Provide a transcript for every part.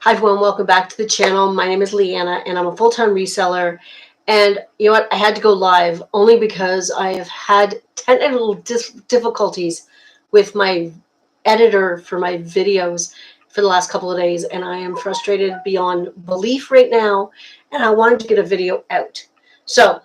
Hi everyone, welcome back to the channel. My name is Leanna and I'm a full-time reseller. And you know what? I had to go live only because I have had technical difficulties with my editor for my videos for the last couple of days, and I am frustrated beyond belief right now, and I wanted to get a video out. So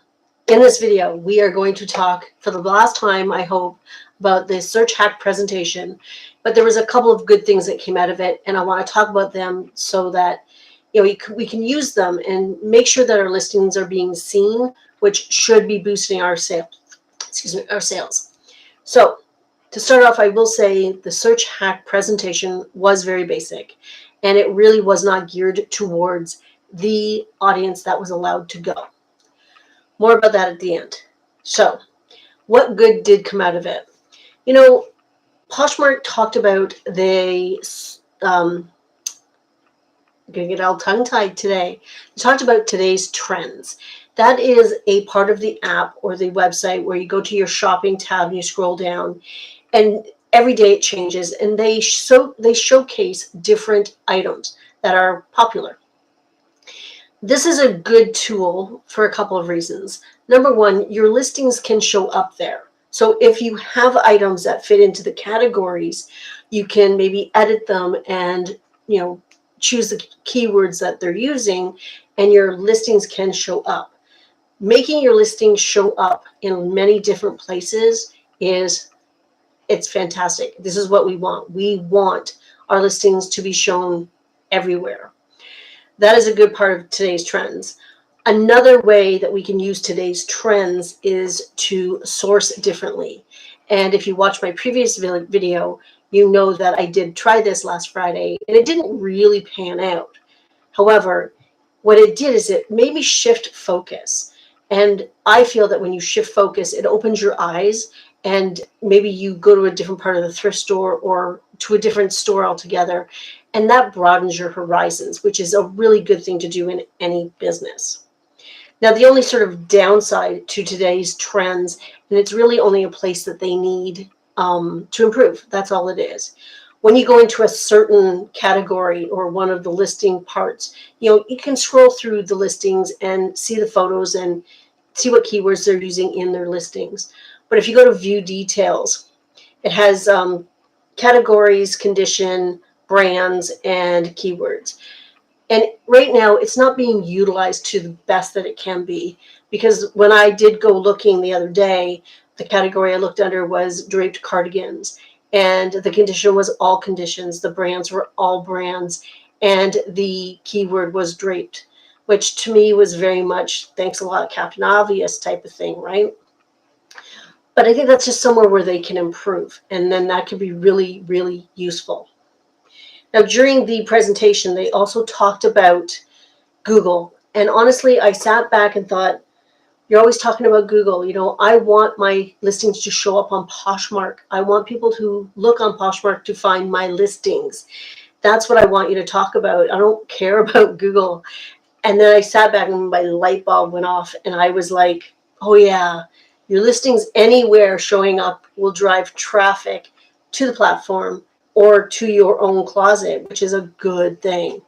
in this video, we are going to talk for the last time, I hope, about the search hack presentation. But there was a couple of good things that came out of it, and I want to talk about them so that we can use them and make sure that our listings are being seen, which should be boosting our sales. Our sales. So to start off, I will say the search hack presentation was very basic, and it really was not geared towards the audience that was allowed to go. More about that at the end. So what good did come out of it? You know, Poshmark talked about I'm going to get all tongue-tied today. They talked about today's trends. That is a part of the app or the website where you go to your shopping tab and you scroll down, and every day it changes, and they showcase different items that are popular. This is a good tool for a couple of reasons. Number one, your listings can show up there. So if you have items that fit into the categories, you can maybe edit them and choose the keywords that they're using, and your listings can show up. Making your listings show up in many different places it's fantastic. This is what we want. We want our listings to be shown everywhere. That is a good part of today's trends. Another way that we can use today's trends is to source differently. And if you watch my previous video, you know that I did try this last Friday, and it didn't really pan out. However, what it did is it made me shift focus. And I feel that when you shift focus, it opens your eyes, and maybe you go to a different part of the thrift store or to a different store altogether, and that broadens your horizons, which is a really good thing to do in any business. Now, the only sort of downside to today's trends, and it's really only a place that they need to improve, that's all it is. When you go into a certain category or one of the listing parts, you can scroll through the listings and see the photos and see what keywords they're using in their listings. But if you go to view details, it has categories, condition, brands, and keywords. And right now, it's not being utilized to the best that it can be, because when I did go looking the other day, the category I looked under was draped cardigans, and the condition was all conditions. The brands were all brands, and the keyword was draped, which to me was very much thanks a lot, Captain Obvious type of thing, right? But I think that's just somewhere where they can improve, and then that could be really, really useful. Now, during the presentation, they also talked about Google. And honestly, I sat back and thought, you're always talking about Google. I want my listings to show up on Poshmark. I want people who look on Poshmark to find my listings. That's what I want you to talk about. I don't care about Google. And then I sat back and my light bulb went off, and I was like, oh yeah, your listings anywhere showing up will drive traffic to the platform or to your own closet, which is a good thing.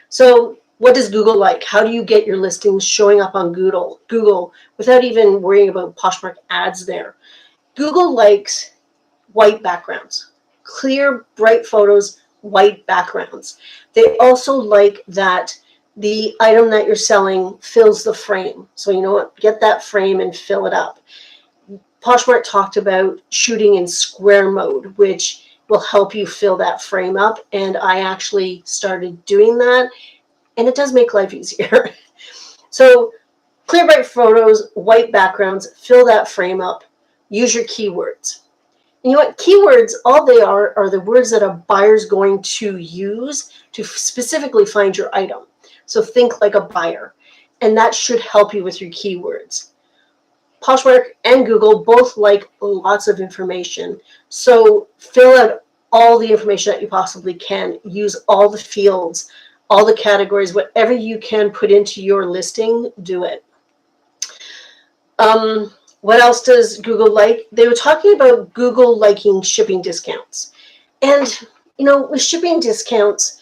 So what does Google like? How do you get your listings showing up on Google without even worrying about Poshmark ads there? Google likes white backgrounds, clear, bright photos, white backgrounds. They also like that the item that you're selling fills the frame. So you know what? Get that frame and fill it up. Poshmark talked about shooting in square mode, which will help you fill that frame up. And I actually started doing that, and it does make life easier. So clear, bright photos, white backgrounds, fill that frame up, use your keywords. And you know what? Keywords, all they are the words that a buyer's going to use to specifically find your item. So think like a buyer, and that should help you with your keywords. Poshmark and Google both like lots of information. So fill out all the information that you possibly can. Use all the fields, all the categories, whatever you can put into your listing, do it. What else does Google like? They were talking about Google liking shipping discounts. And, with shipping discounts,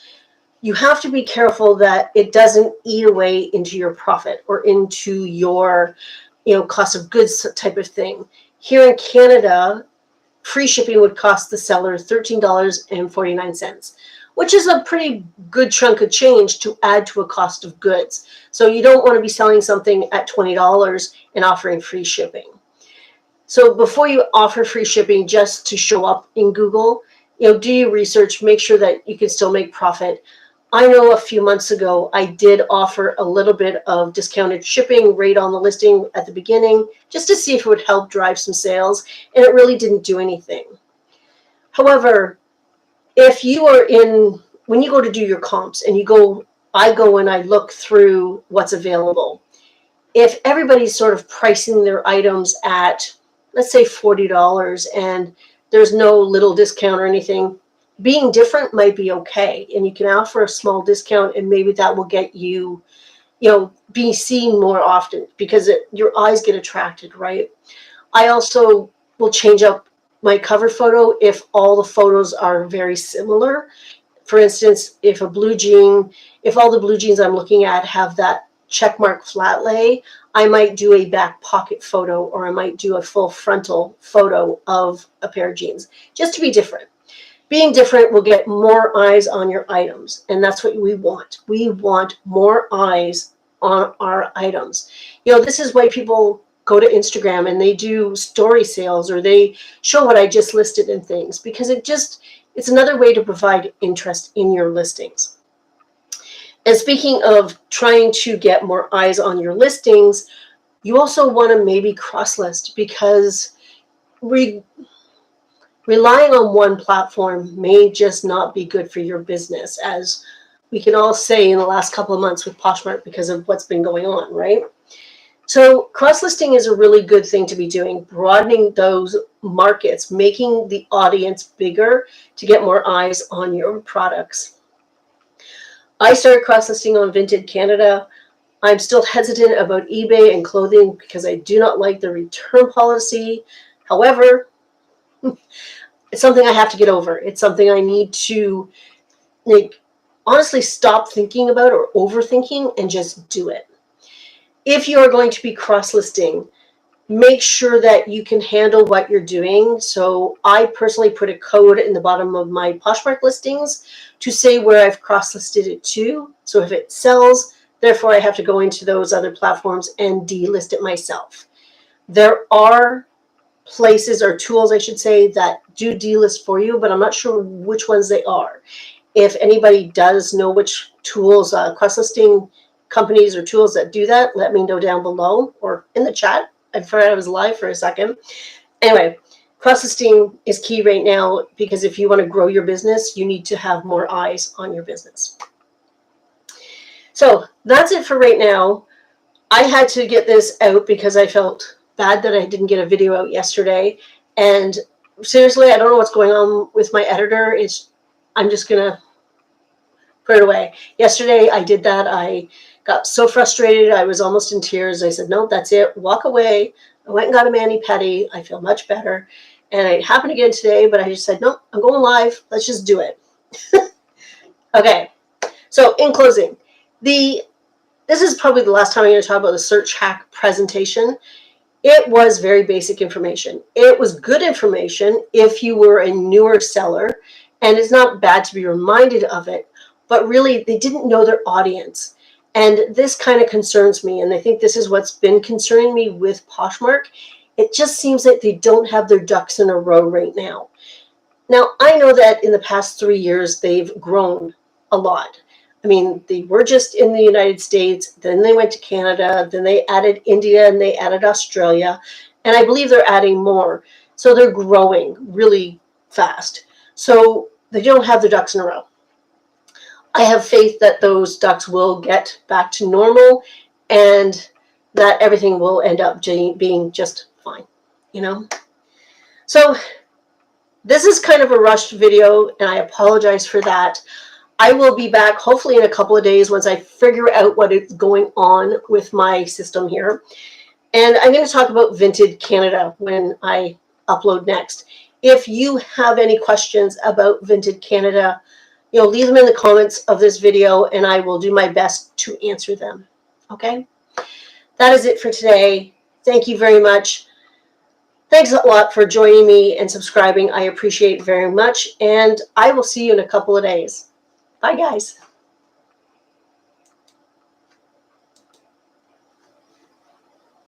you have to be careful that it doesn't eat away into your profit or into your, cost of goods type of thing. Here in Canada, free shipping would cost the seller $13.49, which is a pretty good chunk of change to add to a cost of goods. So you don't want to be selling something at $20 and offering free shipping. So before you offer free shipping just to show up in Google, do your research, make sure that you can still make profit. I know a few months ago, I did offer a little bit of discounted shipping rate on the listing at the beginning, just to see if it would help drive some sales, and it really didn't do anything. However, if you are when you go to do your comps and I go and I look through what's available. If everybody's sort of pricing their items at, let's say, $40 and there's no little discount or anything, being different might be okay. And you can offer a small discount and maybe that will get you, be seen more often because your eyes get attracted, right? I also will change up my cover photo if all the photos are very similar. For instance, if all the blue jeans I'm looking at have that checkmark flat lay, I might do a back pocket photo or I might do a full frontal photo of a pair of jeans, just to be different. Being different will get more eyes on your items, and that's what we want. We want more eyes on our items. This is why people go to Instagram and they do story sales or they show what I just listed and things, because it's another way to provide interest in your listings. And speaking of trying to get more eyes on your listings, you also want to maybe cross-list, because relying on one platform may just not be good for your business, as we can all say in the last couple of months with Poshmark because of what's been going on, right? So cross-listing is a really good thing to be doing, broadening those markets, making the audience bigger to get more eyes on your products. I started cross-listing on Vinted Canada. I'm still hesitant about eBay and clothing because I do not like the return policy. However, it's something I have to get over. It's something I need to honestly stop thinking about or overthinking and just do it. If you are going to be cross-listing, make sure that you can handle what you're doing. So I personally put a code in the bottom of my Poshmark listings to say where I've cross-listed it to. So if it sells, therefore I have to go into those other platforms and delist it myself. There are places or tools, I should say, that do delist for you, but I'm not sure which ones they are. If anybody does know which tools, cross-listing companies or tools that do that, let me know down below or in the chat. I forgot I was live for a second. Anyway, cross-listing is key right now, because if you want to grow your business, you need to have more eyes on your business. So that's it for right now. I had to get this out because I felt bad that I didn't get a video out yesterday. And seriously, I don't know what's going on with my editor. I'm just going to put it away. Yesterday, I did that. I got so frustrated. I was almost in tears. I said, no, that's it. Walk away. I went and got a mani-pedi. I feel much better. And it happened again today, but I just said, no, I'm going live. Let's just do it. Okay. So in closing, this is probably the last time I'm going to talk about the search hack presentation. It was very basic information. It was good information if you were a newer seller, and it's not bad to be reminded of it, but really they didn't know their audience. And this kind of concerns me, and I think this is what's been concerning me with Poshmark. It just seems like they don't have their ducks in a row right now. Now, I know that in the past 3 years, they've grown a lot. I mean, they were just in the United States, then they went to Canada, then they added India, and they added Australia, and I believe they're adding more. So they're growing really fast. So they don't have their ducks in a row. I have faith that those ducks will get back to normal and that everything will end up being just fine, So this is kind of a rushed video, and I apologize for that. I will be back hopefully in a couple of days once I figure out what is going on with my system here. And I'm going to talk about Vinted Canada when I upload next. If you have any questions about Vinted Canada, leave them in the comments of this video, and I will do my best to answer them. Okay? That is it for today. Thank you very much. Thanks a lot for joining me and subscribing. I appreciate it very much, and I will see you in a couple of days. Bye, guys.